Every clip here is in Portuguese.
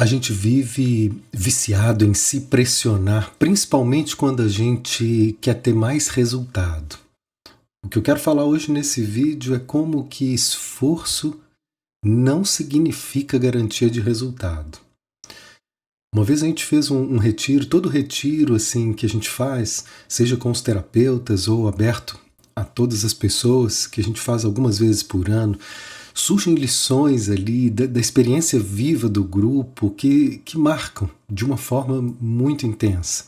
A gente vive viciado em se pressionar, principalmente quando a gente quer ter mais resultado. O que eu quero falar hoje nesse vídeo é como que esforço não significa garantia de resultado. Uma vez a gente fez um retiro, todo retiro assim que a gente faz, seja com os terapeutas ou aberto a todas as pessoas, que a gente faz algumas vezes por ano, surgem lições ali da experiência viva do grupo que marcam de uma forma muito intensa,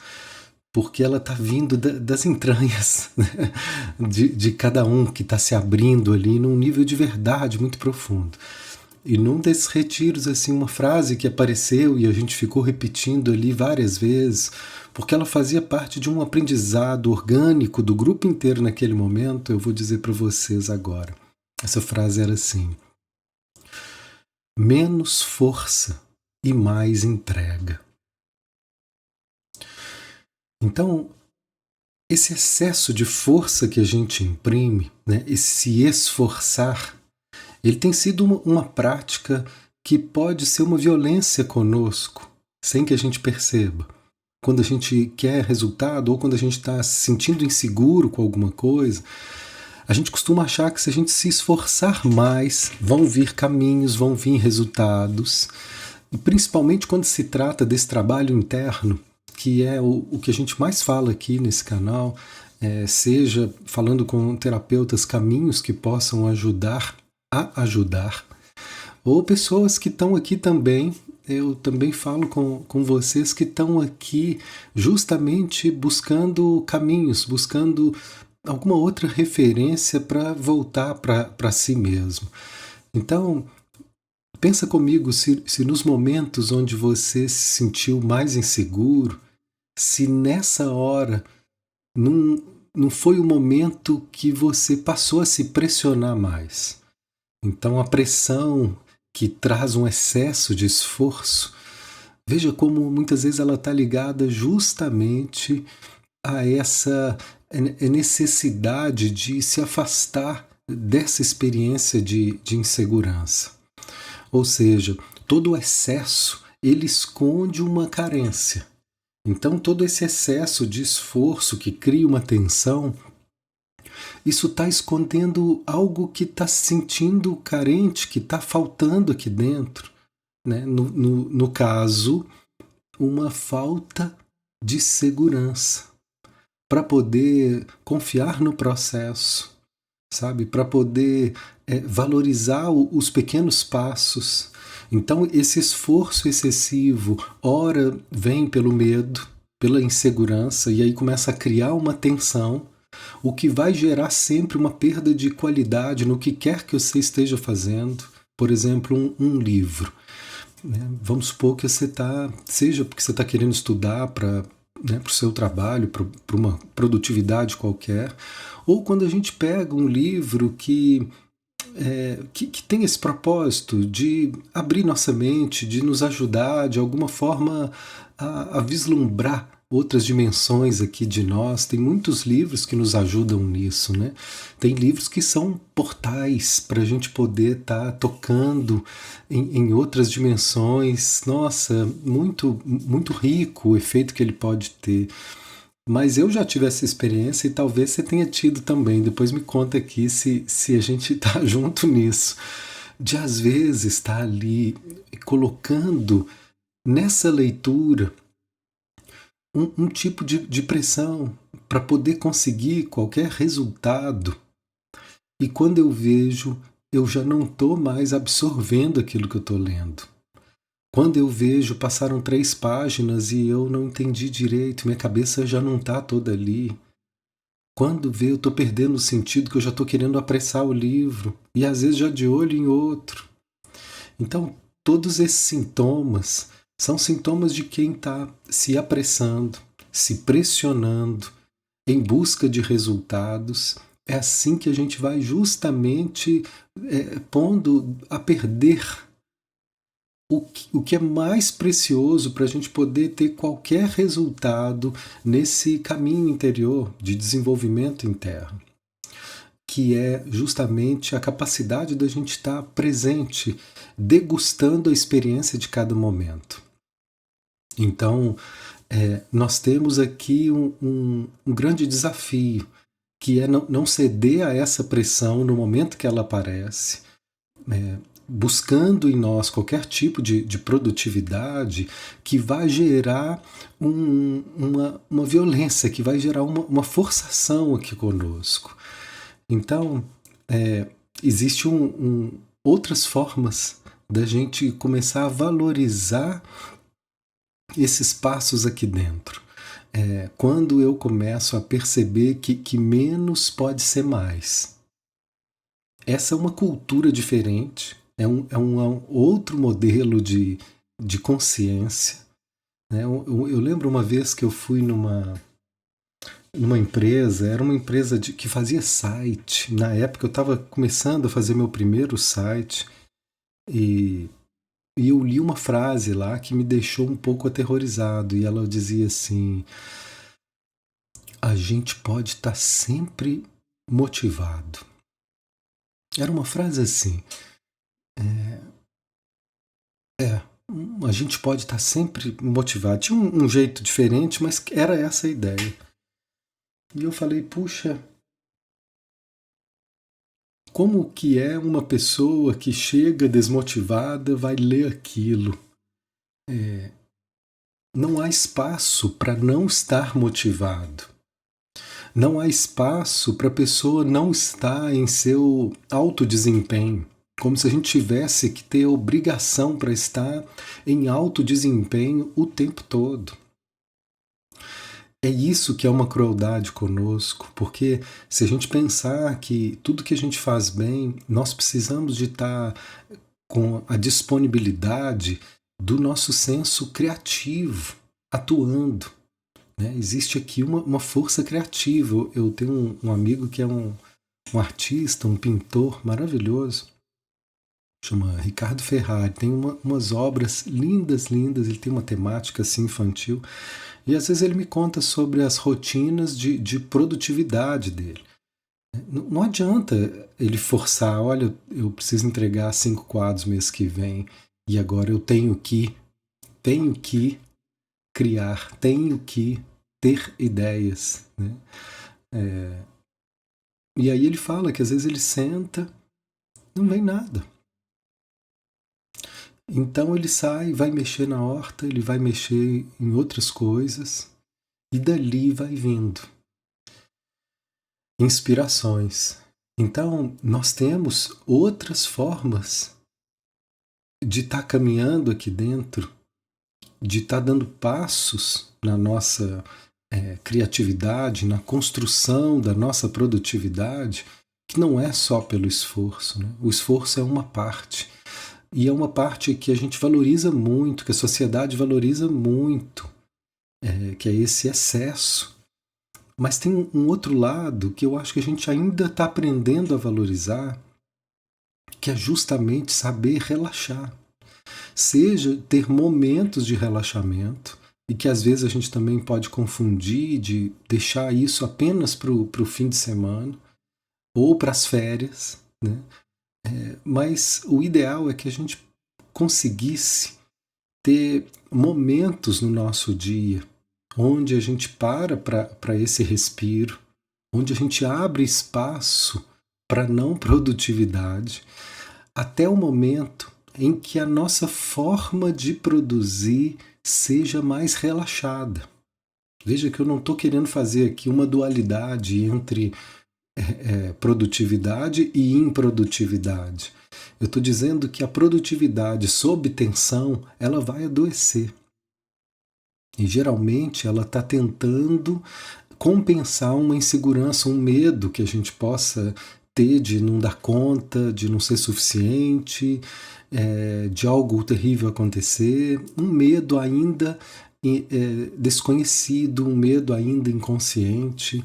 porque ela está vindo das entranhas, né? de cada um que está se abrindo ali num nível de verdade muito profundo. E num desses retiros, assim, uma frase que apareceu e a gente ficou repetindo ali várias vezes, porque ela fazia parte de um aprendizado orgânico do grupo inteiro naquele momento, eu vou dizer para vocês agora. Essa frase era assim: menos força e mais entrega. Então, esse excesso de força que a gente imprime, né, esse esforçar, ele tem sido uma prática que pode ser uma violência conosco, sem que a gente perceba. Quando a gente quer resultado ou quando a gente está se sentindo inseguro com alguma coisa, a gente costuma achar que se a gente se esforçar mais, vão vir caminhos, vão vir resultados. E principalmente quando se trata desse trabalho interno, que é o que a gente mais fala aqui nesse canal, seja falando com terapeutas, caminhos que possam ajudar a ajudar, ou pessoas que estão aqui também. Eu também falo com vocês que estão aqui justamente buscando caminhos, buscando alguma outra referência para voltar para si mesmo. Então, pensa comigo, se nos momentos onde você se sentiu mais inseguro, se nessa hora não foi o momento que você passou a se pressionar mais. Então a pressão que traz um excesso de esforço, veja como muitas vezes ela está ligada justamente a essa necessidade de se afastar dessa experiência de insegurança. Ou seja, todo o excesso ele esconde uma carência. Então todo esse excesso de esforço que cria uma tensão, isso está escondendo algo que está se sentindo carente, que está faltando aqui dentro. Né? No caso, uma falta de segurança para poder confiar no processo, sabe? Para poder valorizar os pequenos passos. Então, esse esforço excessivo, ora vem pelo medo, pela insegurança, e aí começa a criar uma tensão, o que vai gerar sempre uma perda de qualidade no que quer que você esteja fazendo. Por exemplo, um livro. Né? Vamos supor que você seja porque você está querendo estudar para o seu trabalho, para uma produtividade qualquer, ou quando a gente pega um livro que tem esse propósito de abrir nossa mente, de nos ajudar de alguma forma a vislumbrar outras dimensões aqui de nós. Tem muitos livros que nos ajudam nisso, né? Tem livros que são portais para a gente poder estar tocando em outras dimensões. Nossa, muito, muito rico o efeito que ele pode ter. Mas eu já tive essa experiência e talvez você tenha tido também. Depois me conta aqui se a gente está junto nisso. De às vezes estar ali colocando nessa leitura um tipo de pressão para poder conseguir qualquer resultado. E quando eu vejo, eu já não estou mais absorvendo aquilo que eu estou lendo. Quando eu vejo, passaram 3 páginas e eu não entendi direito, minha cabeça já não está toda ali. Quando vê, eu estou perdendo o sentido, que eu já estou querendo apressar o livro, e às vezes já de olho em outro. Então, todos esses sintomas são sintomas de quem está se apressando, se pressionando, em busca de resultados. É assim que a gente vai justamente pondo a perder o que é mais precioso para a gente poder ter qualquer resultado nesse caminho interior de desenvolvimento interno, que é justamente a capacidade da gente estar presente, degustando a experiência de cada momento. Então, nós temos aqui um grande desafio, que é não ceder a essa pressão no momento que ela aparece, buscando em nós qualquer tipo de produtividade que vai gerar uma violência, que vai gerar uma forçação aqui conosco. Então, existe outras formas da gente começar a valorizar esses passos aqui dentro. Quando eu começo a perceber que menos pode ser mais. Essa é uma cultura diferente, é um outro modelo de consciência. Né? Eu lembro uma vez que eu fui numa empresa, era uma empresa que fazia site. Na época eu estava começando a fazer meu primeiro site e eu li uma frase lá que me deixou um pouco aterrorizado, e ela dizia assim: a gente pode estar sempre motivado. Era uma frase assim, a gente pode estar sempre motivado. Tinha um jeito diferente, mas era essa a ideia. E eu falei, puxa, como que é uma pessoa que chega desmotivada vai ler aquilo? Não há espaço para não estar motivado. Não há espaço para a pessoa não estar em seu alto desempenho, como se a gente tivesse que ter obrigação para estar em alto desempenho o tempo todo. É isso que é uma crueldade conosco, porque se a gente pensar que tudo que a gente faz bem, nós precisamos de estar com a disponibilidade do nosso senso criativo atuando. Né? Existe aqui uma força criativa. Eu tenho um amigo que é um artista, um pintor maravilhoso, chama Ricardo Ferrari. Tem umas obras lindas, lindas. Ele tem uma temática assim infantil. E às vezes ele me conta sobre as rotinas de produtividade dele. Não adianta ele forçar, olha, eu preciso entregar 5 quadros mês que vem e agora eu tenho que criar, tenho que ter ideias. Né? E aí ele fala que às vezes ele senta, não vem nada. Então ele sai, vai mexer na horta, ele vai mexer em outras coisas e dali vai vindo inspirações. Então nós temos outras formas de estar caminhando aqui dentro, de estar dando passos na nossa criatividade, na construção da nossa produtividade, que não é só pelo esforço. Né? O esforço é uma parte. E é uma parte que a gente valoriza muito, que a sociedade valoriza muito, que é esse excesso. Mas tem um outro lado que eu acho que a gente ainda está aprendendo a valorizar, que é justamente saber relaxar. Seja ter momentos de relaxamento, e que às vezes a gente também pode confundir de deixar isso apenas para o fim de semana ou para as férias. Né? Mas o ideal é que a gente conseguisse ter momentos no nosso dia onde a gente para esse respiro, onde a gente abre espaço para não produtividade, até o momento em que a nossa forma de produzir seja mais relaxada. Veja que eu não estou querendo fazer aqui uma dualidade entre produtividade e improdutividade. Eu estou dizendo que a produtividade sob tensão, ela vai adoecer. E geralmente ela está tentando compensar uma insegurança, um medo que a gente possa ter de não dar conta, de não ser suficiente, de algo terrível acontecer, um medo ainda desconhecido, um medo ainda inconsciente.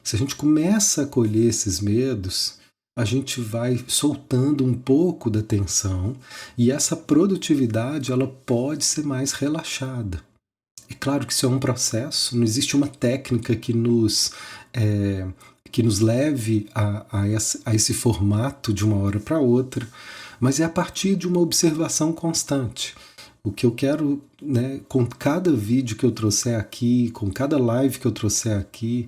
Se a gente começa a acolher esses medos, a gente vai soltando um pouco da tensão e essa produtividade ela pode ser mais relaxada. É claro que isso é um processo, não existe uma técnica que nos leve a esse formato de uma hora para outra, mas é a partir de uma observação constante. O que eu quero, né, com cada vídeo que eu trouxer aqui, com cada live que eu trouxer aqui,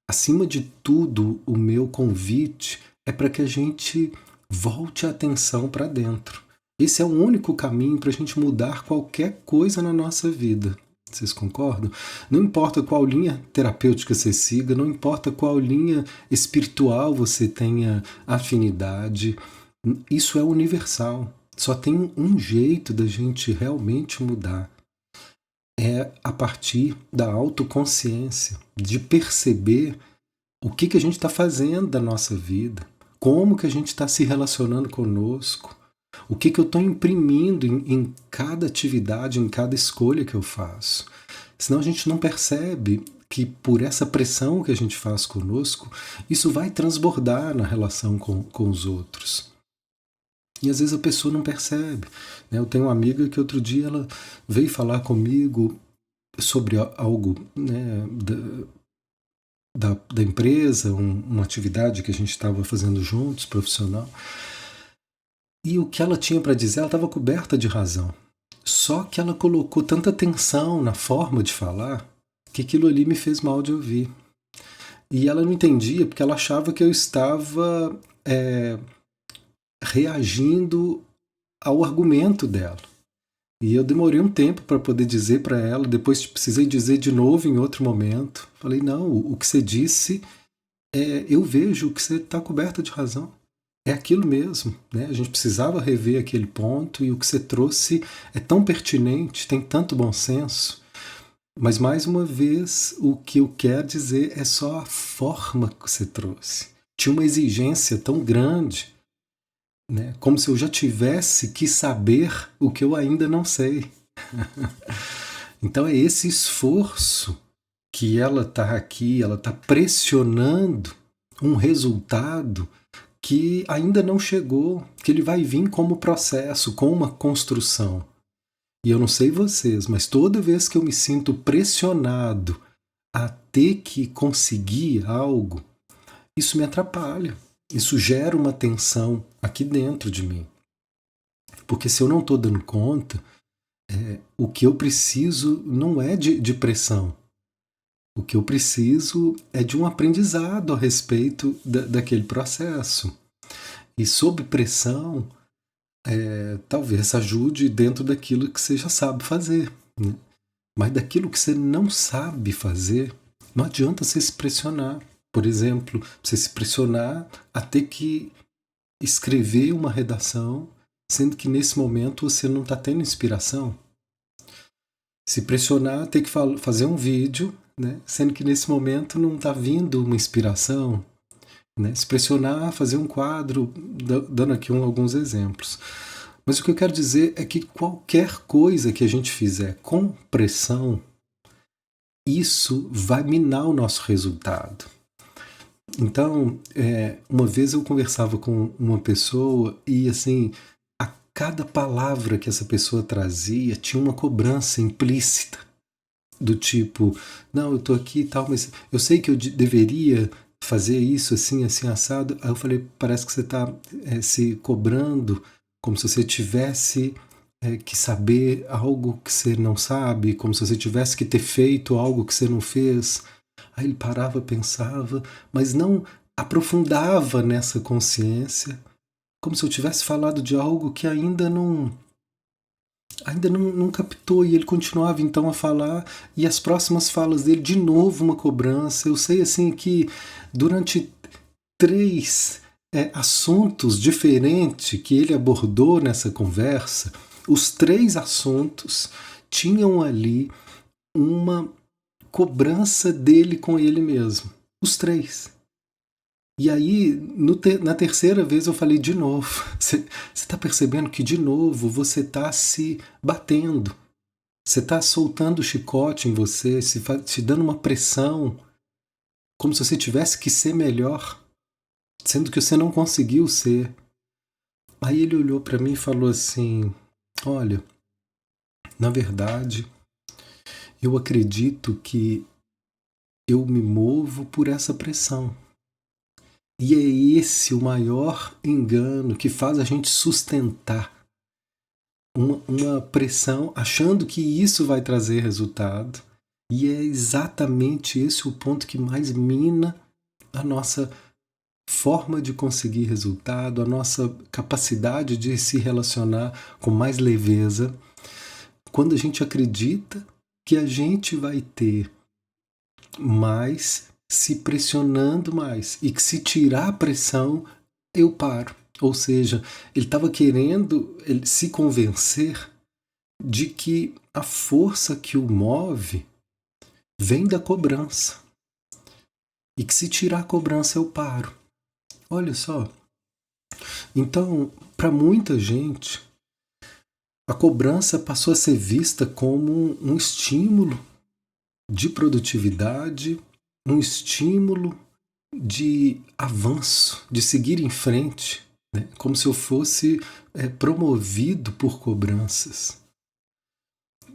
acima de tudo, o meu convite é para que a gente volte a atenção para dentro. Esse é o único caminho para a gente mudar qualquer coisa na nossa vida. Vocês concordam? Não importa qual linha terapêutica você siga, não importa qual linha espiritual você tenha afinidade, isso é universal. Só tem um jeito da gente realmente mudar. É a partir da autoconsciência, de perceber o que a gente está fazendo da nossa vida, como que a gente está se relacionando conosco, o que eu estou imprimindo em cada atividade, em cada escolha que eu faço. Senão a gente não percebe que por essa pressão que a gente faz conosco, isso vai transbordar na relação com os outros. E às vezes a pessoa não percebe. Né? Eu tenho uma amiga que outro dia ela veio falar comigo sobre algo, né, da empresa, uma atividade que a gente estava fazendo juntos, profissional. E o que ela tinha para dizer, ela estava coberta de razão. Só que ela colocou tanta atenção na forma de falar que aquilo ali me fez mal de ouvir. E ela não entendia porque ela achava que eu estava reagindo ao argumento dela. E eu demorei um tempo para poder dizer para ela, depois precisei dizer de novo em outro momento. Falei, não, o que você disse, eu vejo que você está coberta de razão. É aquilo mesmo, né? A gente precisava rever aquele ponto e o que você trouxe é tão pertinente, tem tanto bom senso. Mas, mais uma vez, o que eu quero dizer é só a forma que você trouxe. Tinha uma exigência tão grande, né? Como se eu já tivesse que saber o que eu ainda não sei. Então é esse esforço que ela está aqui, ela está pressionando um resultado que ainda não chegou, que ele vai vir como processo, com uma construção. E eu não sei vocês, mas toda vez que eu me sinto pressionado a ter que conseguir algo, isso me atrapalha. Isso gera uma tensão aqui dentro de mim. Porque se eu não estou dando conta, o que eu preciso não é de pressão. O que eu preciso é de um aprendizado a respeito daquele processo. E sob pressão, talvez ajude dentro daquilo que você já sabe fazer. Né? Mas daquilo que você não sabe fazer, não adianta você se pressionar. Por exemplo, você se pressionar a ter que escrever uma redação, sendo que nesse momento você não está tendo inspiração. Se pressionar a ter que fazer um vídeo, né, sendo que nesse momento não está vindo uma inspiração. Né? Se pressionar a fazer um quadro, dando aqui alguns exemplos. Mas o que eu quero dizer é que qualquer coisa que a gente fizer com pressão, isso vai minar o nosso resultado. Então, uma vez eu conversava com uma pessoa e, assim, a cada palavra que essa pessoa trazia tinha uma cobrança implícita. Do tipo, não, eu tô aqui e tal, mas eu sei que eu deveria fazer isso assim, assim, assado. Aí eu falei, parece que você está se cobrando como se você tivesse que saber algo que você não sabe, como se você tivesse que ter feito algo que você não fez. Aí ele parava, pensava, mas não aprofundava nessa consciência, como se eu tivesse falado de algo que ainda não captou, e ele continuava então a falar, e as próximas falas dele, de novo uma cobrança. Eu sei assim que durante 3 assuntos diferentes que ele abordou nessa conversa, os 3 assuntos tinham ali uma cobrança dele com ele mesmo. Os 3. E aí, na terceira vez eu falei de novo. Você está percebendo que de novo você está se batendo. Você está soltando o chicote em você, te dando uma pressão, como se você tivesse que ser melhor, sendo que você não conseguiu ser. Aí ele olhou para mim e falou assim, olha, na verdade, eu acredito que eu me movo por essa pressão. E é esse o maior engano que faz a gente sustentar uma pressão, achando que isso vai trazer resultado. E é exatamente esse o ponto que mais mina a nossa forma de conseguir resultado, a nossa capacidade de se relacionar com mais leveza. Quando a gente acredita que a gente vai ter mais se pressionando mais e que se tirar a pressão, eu paro. Ou seja, ele estava querendo se convencer de que a força que o move vem da cobrança. E que se tirar a cobrança eu paro. Olha só. Então, para muita gente, a cobrança passou a ser vista como um estímulo de produtividade, um estímulo de avanço, de seguir em frente, né? Como se eu fosse promovido por cobranças.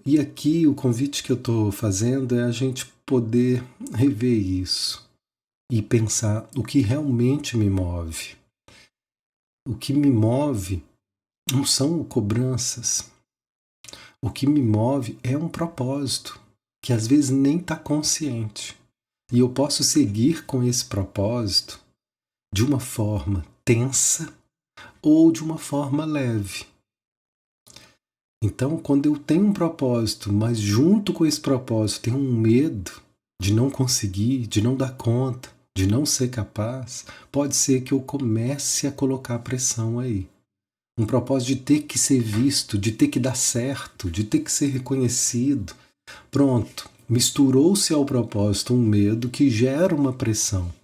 E aqui o convite que eu estou fazendo é a gente poder rever isso e pensar o que realmente me move. O que me move não são cobranças. O que me move é um propósito que às vezes nem está consciente. E eu posso seguir com esse propósito de uma forma tensa ou de uma forma leve. Então, quando eu tenho um propósito, mas junto com esse propósito tenho um medo de não conseguir, de não dar conta, de não ser capaz, pode ser que eu comece a colocar pressão aí. Um propósito de ter que ser visto, de ter que dar certo, de ter que ser reconhecido. Pronto, misturou-se ao propósito um medo que gera uma pressão.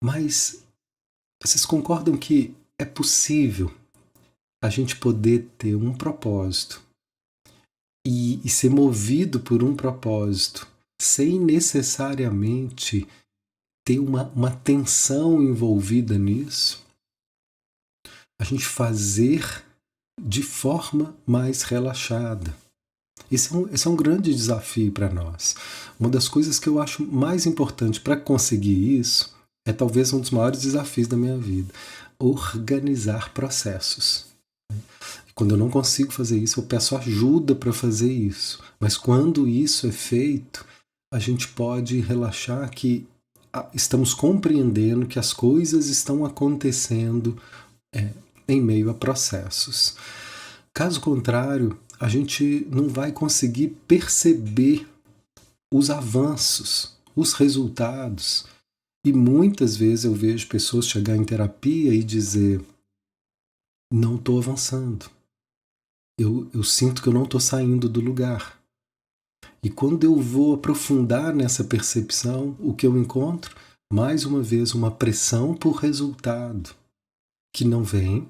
Mas vocês concordam que é possível a gente poder ter um propósito e ser movido por um propósito sem necessariamente ter uma tensão envolvida nisso? A gente fazer de forma mais relaxada. Esse é um grande desafio para nós. Uma das coisas que eu acho mais importante para conseguir isso é talvez um dos maiores desafios da minha vida: organizar processos. Quando eu não consigo fazer isso, eu peço ajuda para fazer isso. Mas quando isso é feito, a gente pode relaxar que estamos compreendendo que as coisas estão acontecendo em meio a processos. Caso contrário, a gente não vai conseguir perceber os avanços, os resultados. E muitas vezes eu vejo pessoas chegar em terapia e dizer: não estou avançando. Eu sinto que eu não estou saindo do lugar. E quando eu vou aprofundar nessa percepção, o que eu encontro? Mais uma vez, uma pressão por resultado que não vem,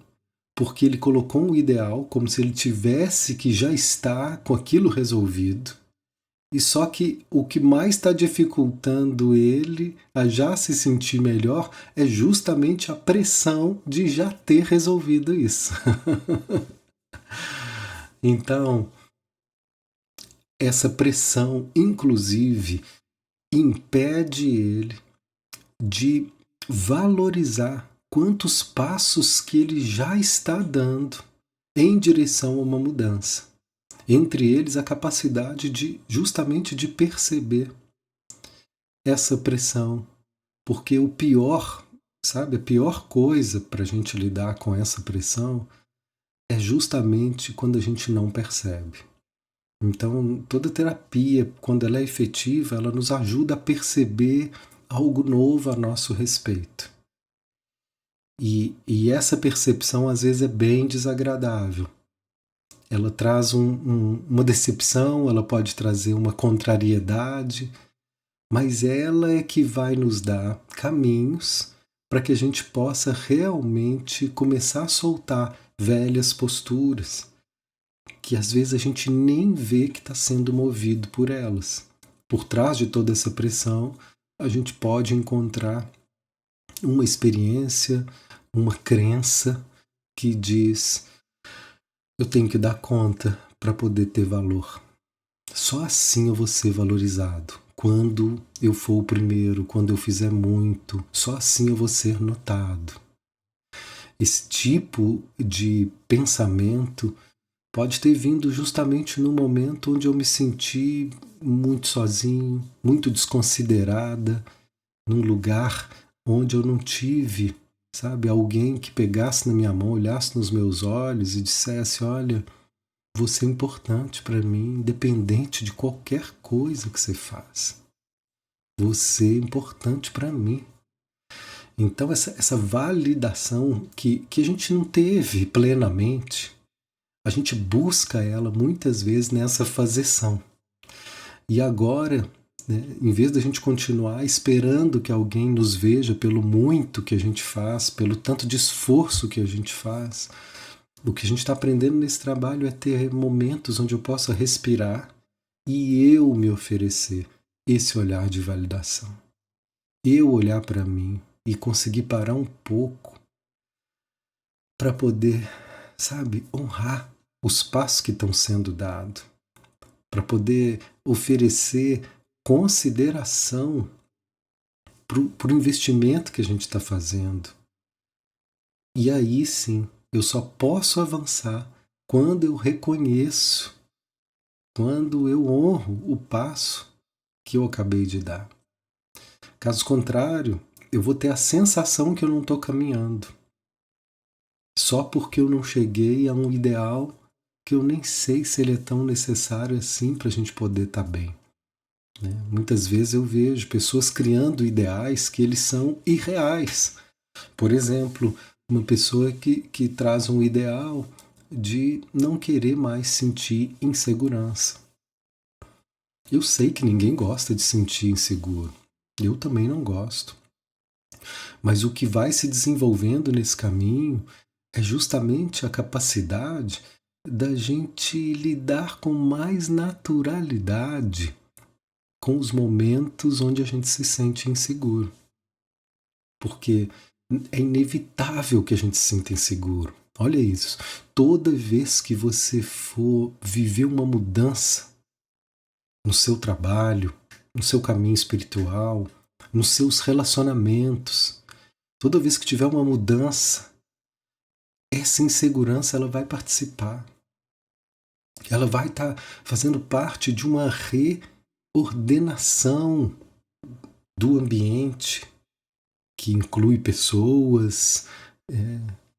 porque ele colocou um ideal como se ele tivesse que já estar com aquilo resolvido. E só que o que mais está dificultando ele a já se sentir melhor é justamente a pressão de já ter resolvido isso. Então, essa pressão, inclusive, impede ele de valorizar quantos passos que ele já está dando em direção a uma mudança. Entre eles, a capacidade justamente de perceber essa pressão. Porque o pior, sabe, a pior coisa para a gente lidar com essa pressão é justamente quando a gente não percebe. Então, toda terapia, quando ela é efetiva, ela nos ajuda a perceber algo novo a nosso respeito. E essa percepção, às vezes, é bem desagradável. Ela traz uma decepção, ela pode trazer uma contrariedade, mas ela é que vai nos dar caminhos para que a gente possa realmente começar a soltar velhas posturas, que às vezes a gente nem vê que está sendo movido por elas. Por trás de toda essa pressão, a gente pode encontrar uma experiência, uma crença que diz: eu tenho que dar conta para poder ter valor. Só assim eu vou ser valorizado. Quando eu for o primeiro, quando eu fizer muito, só assim eu vou ser notado. Esse tipo de pensamento pode ter vindo justamente no momento onde eu me senti muito sozinho, muito desconsiderada, num lugar onde eu não tive, sabe, alguém que pegasse na minha mão, olhasse nos meus olhos e dissesse: olha, você é importante para mim, independente de qualquer coisa que você faça. Você é importante para mim. Então, essa validação que a gente não teve plenamente, a gente busca ela muitas vezes nessa fazeção. E agora, né, em vez da gente continuar esperando que alguém nos veja pelo muito que a gente faz, pelo tanto de esforço que a gente faz, o que a gente está aprendendo nesse trabalho é ter momentos onde eu possa respirar e eu me oferecer esse olhar de validação. Eu olhar para mim e conseguir parar um pouco para poder, sabe, honrar os passos que estão sendo dados, para poder oferecer consideração para o investimento que a gente está fazendo. E aí sim, eu só posso avançar quando eu reconheço, quando eu honro o passo que eu acabei de dar. Caso contrário, eu vou ter a sensação que eu não estou caminhando. Só porque eu não cheguei a um ideal que eu nem sei se ele é tão necessário assim para a gente poder estar bem. Né? Muitas vezes eu vejo pessoas criando ideais que eles são irreais. Por exemplo, uma pessoa que traz um ideal de não querer mais sentir insegurança. Eu sei que ninguém gosta de sentir inseguro. Eu também não gosto. Mas o que vai se desenvolvendo nesse caminho é justamente a capacidade da gente lidar com mais naturalidade com os momentos onde a gente se sente inseguro. Porque é inevitável que a gente se sinta inseguro. Olha isso. Toda vez que você for viver uma mudança no seu trabalho, no seu caminho espiritual, nos seus relacionamentos, toda vez que tiver uma mudança, essa insegurança ela vai participar. Ela vai estar fazendo parte de uma reordenação do ambiente, que inclui pessoas,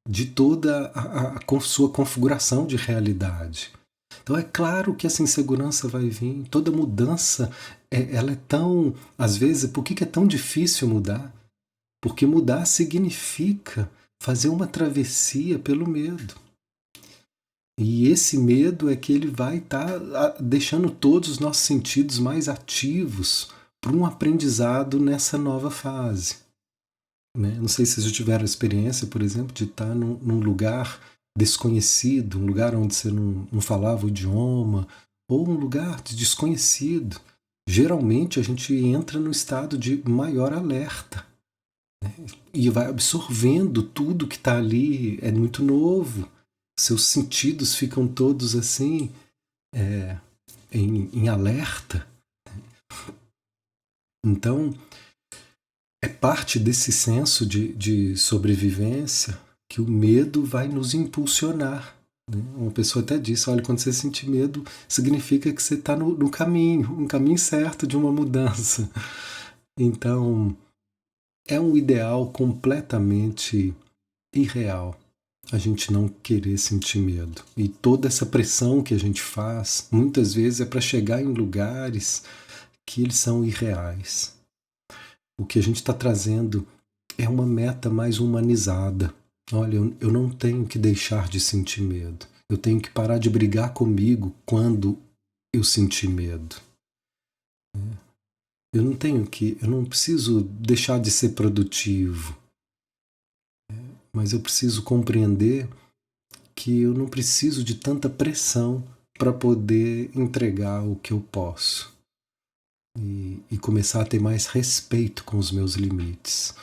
de toda a sua configuração de realidade. Então é claro que essa insegurança vai vir, toda mudança, ela é tão, às vezes, por que é tão difícil mudar? Porque mudar significa fazer uma travessia pelo medo. E esse medo é que ele vai estar deixando todos os nossos sentidos mais ativos para um aprendizado nessa nova fase. Né? Não sei se vocês já tiveram a experiência, por exemplo, de estar num lugar desconhecido, um lugar onde você não falava o idioma, ou um lugar desconhecido. Geralmente a gente entra no estado de maior alerta, né? E vai absorvendo tudo que está ali, é muito novo. Seus sentidos ficam todos assim, em alerta. Então, é parte desse senso de sobrevivência que o medo vai nos impulsionar. Né? Uma pessoa até disse, olha, quando você sentir medo, significa que você está no caminho, um caminho certo de uma mudança. Então, é um ideal completamente irreal a gente não querer sentir medo. E toda essa pressão que a gente faz, muitas vezes é para chegar em lugares que eles são irreais. O que a gente está trazendo é uma meta mais humanizada. Olha, eu não tenho que deixar de sentir medo. Eu tenho que parar de brigar comigo quando eu sentir medo. Eu não preciso deixar de ser produtivo. Mas eu preciso compreender que eu não preciso de tanta pressão para poder entregar o que eu posso. E começar a ter mais respeito com os meus limites.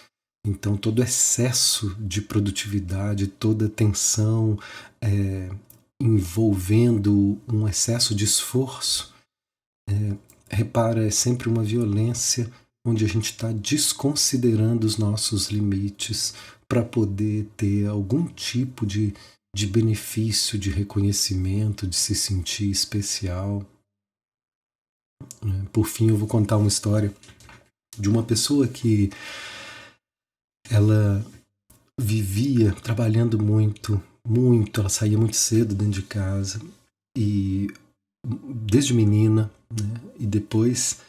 Então, todo excesso de produtividade, toda tensão envolvendo um excesso de esforço, repara, é sempre uma violência onde a gente está desconsiderando os nossos limites para poder ter algum tipo de de benefício, de reconhecimento, de se sentir especial. Por fim, eu vou contar uma história de uma pessoa que ela vivia trabalhando muito, ela saía muito cedo dentro de casa, e desde menina, né? E depois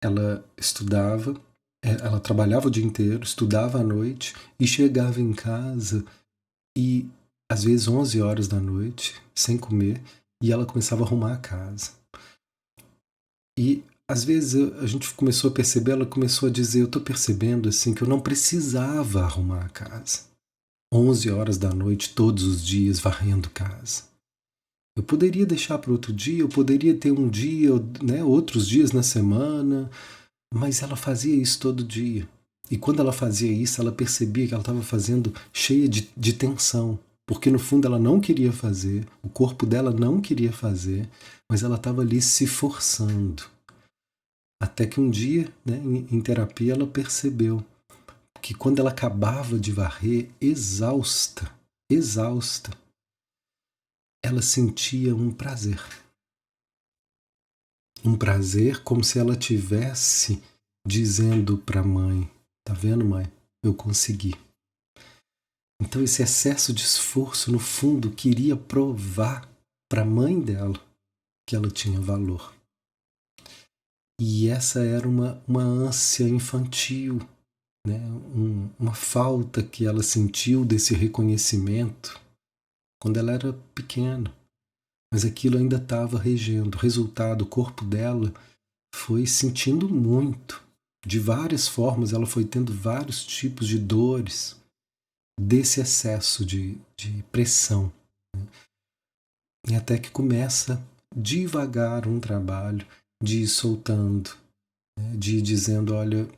ela estudava, ela trabalhava o dia inteiro, estudava à noite e chegava em casa e às vezes 11 horas da noite, sem comer, e ela começava a arrumar a casa. E às vezes a gente começou a perceber, ela começou a dizer, eu tô percebendo assim que eu não precisava arrumar a casa. 11 horas da noite, todos os dias, varrendo casa. Eu poderia deixar para outro dia, eu poderia ter um dia, né, outros dias na semana, mas ela fazia isso todo dia. E quando ela fazia isso, ela percebia que ela estava fazendo cheia de tensão, porque no fundo ela não queria fazer, o corpo dela não queria fazer, mas ela estava ali se forçando. Até que um dia, né, em terapia, ela percebeu que quando ela acabava de varrer, exausta, ela sentia um prazer. Um prazer como se ela tivesse dizendo para a mãe, tá vendo, mãe? Eu consegui. Então esse excesso de esforço, no fundo, queria provar para a mãe dela que ela tinha valor. E essa era uma ânsia infantil, né? Uma falta que ela sentiu desse reconhecimento quando ela era pequena. Mas aquilo ainda estava regendo. O resultado, o corpo dela foi sentindo muito. De várias formas, ela foi tendo vários tipos de dores desse excesso de pressão. E até que começa devagar um trabalho de ir soltando, né? De ir dizendo, olha,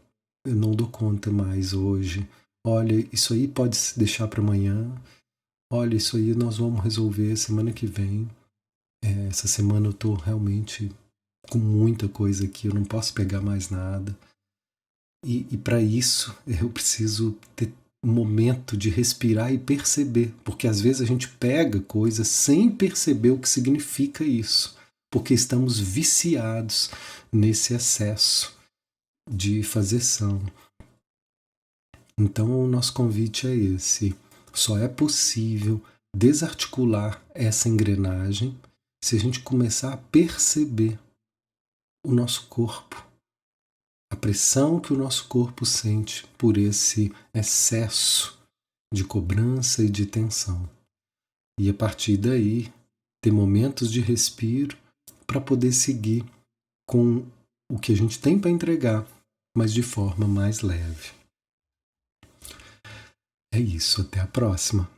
eu não dou conta mais hoje. Olha, isso aí pode se deixar para amanhã. Olha, isso aí nós vamos resolver semana que vem. Essa semana eu estou realmente com muita coisa aqui, eu não posso pegar mais nada. E para isso eu preciso ter um momento de respirar e perceber, porque às vezes a gente pega coisas sem perceber o que significa isso, porque estamos viciados nesse excesso de fazeção. Então o nosso convite é esse. Só é possível desarticular essa engrenagem se a gente começar a perceber o nosso corpo, a pressão que o nosso corpo sente por esse excesso de cobrança e de tensão. E a partir daí, ter momentos de respiro para poder seguir com o que a gente tem para entregar, mas de forma mais leve. É isso, até a próxima.